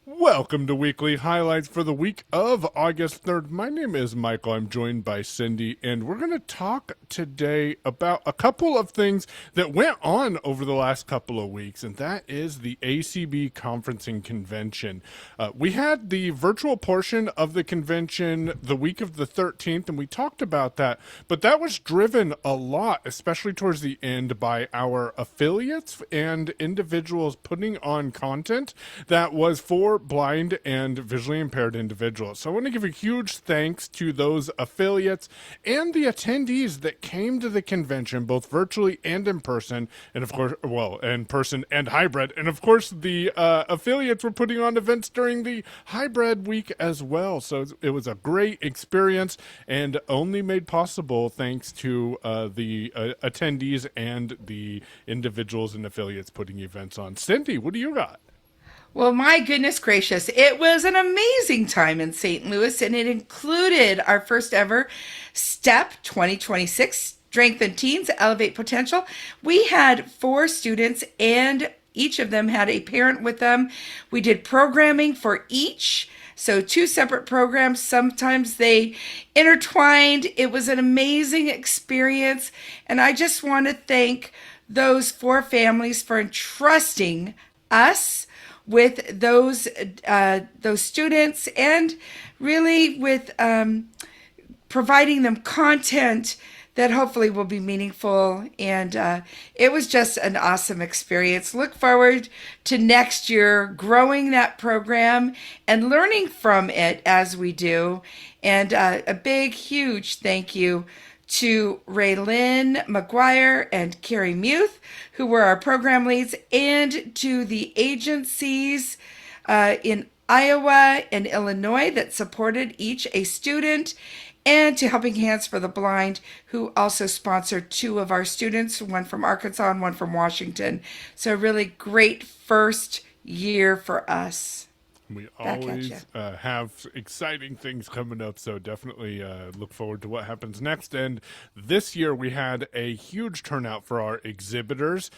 Welcome to Weekly Highlights for the week of August 3rd. My name is Michael. I'm joined by Cindy, and we're going to talk today about a couple of things that went on over the last couple of weeks, and that is the ACB Conferencing Convention. We had the virtual portion of the convention the week of the 13th, and we talked about that, but that was driven a lot, especially towards the end, by our affiliates and individuals putting on content that was for blind and visually impaired individuals. So I want to give a huge thanks to those affiliates and the attendees that came to the convention, both virtually and in person, and of course, well, in person and hybrid. And of course, the affiliates were putting on events during the hybrid week as well. So it was a great experience and only made possible thanks to the attendees and the individuals and affiliates putting events on. Cindy, what do you got? Well, my goodness gracious, it was an amazing time in St. Louis, and it included our first ever STEP 2026 Strengthen Teens, Elevate Potential. We had four students, and each of them had a parent with them. We did programming for each. So, two separate programs. Sometimes they intertwined. It was an amazing experience. And I just want to thank those four families for entrusting us with those students, and really with providing them content that hopefully will be meaningful. And it was just an awesome experience. Look forward to next year growing that program and learning from it as we do. And a big, huge thank you to Raylyn McGuire and Carrie Muth, who were our program leads, and to the agencies in Iowa and Illinois that supported each a student, and to Helping Hands for the Blind, who also sponsored two of our students, one from Arkansas and one from Washington. So really great first year for us. We Back at you. always have exciting things coming up, so definitely look forward to what happens next. And this year we had a huge turnout for our exhibitors.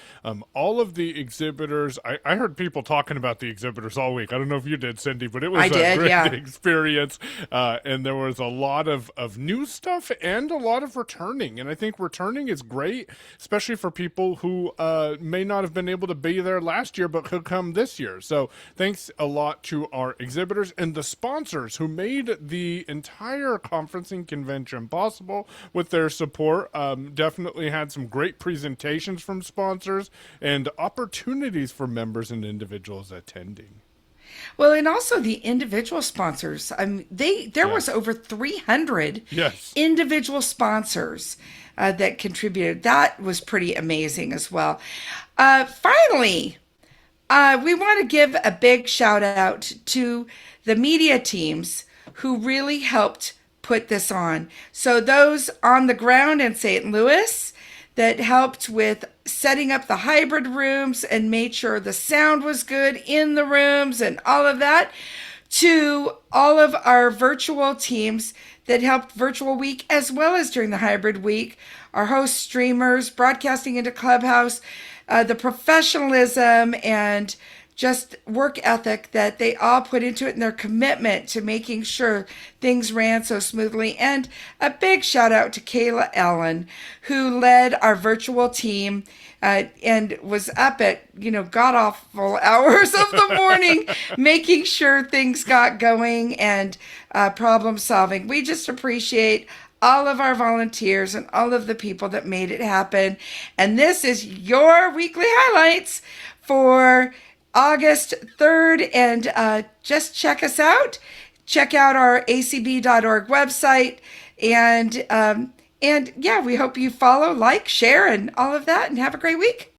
All of the exhibitors, I heard people talking about the exhibitors all week. I don't know if you did, Cindy, but it I was a did, great yeah. experience. And there was a lot of new stuff and a lot of returning. And I think returning is great, especially for people who may not have been able to be there last year but could come this year. So thanks a lot to our exhibitors and the sponsors who made the entire conferencing convention possible with their support. Definitely had some great presentations from sponsors and opportunities for members and individuals attending. Well, and also the individual sponsors. There was Yes. over 300 Yes. individual sponsors that contributed. That was pretty amazing as well. Finally, we want to give a big shout out to the media teams who really helped put this on. So, those on the ground in St. Louis that helped with setting up the hybrid rooms and made sure the sound was good in the rooms and all of that, to all of our virtual teams that helped virtual week as well as during the hybrid week, our host streamers broadcasting into Clubhouse, the professionalism and just work ethic that they all put into it, and their commitment to making sure things ran so smoothly. And a big shout out to Kayla Allen, who led our virtual team and was up at, god awful hours of the morning, making sure things got going and problem solving. We just appreciate all of our volunteers and all of the people that made it happen. And this is your weekly highlights for August 3rd. And just check us out. Check out our acb.org website. And yeah, we hope you follow, like, share, and all of that. And have a great week.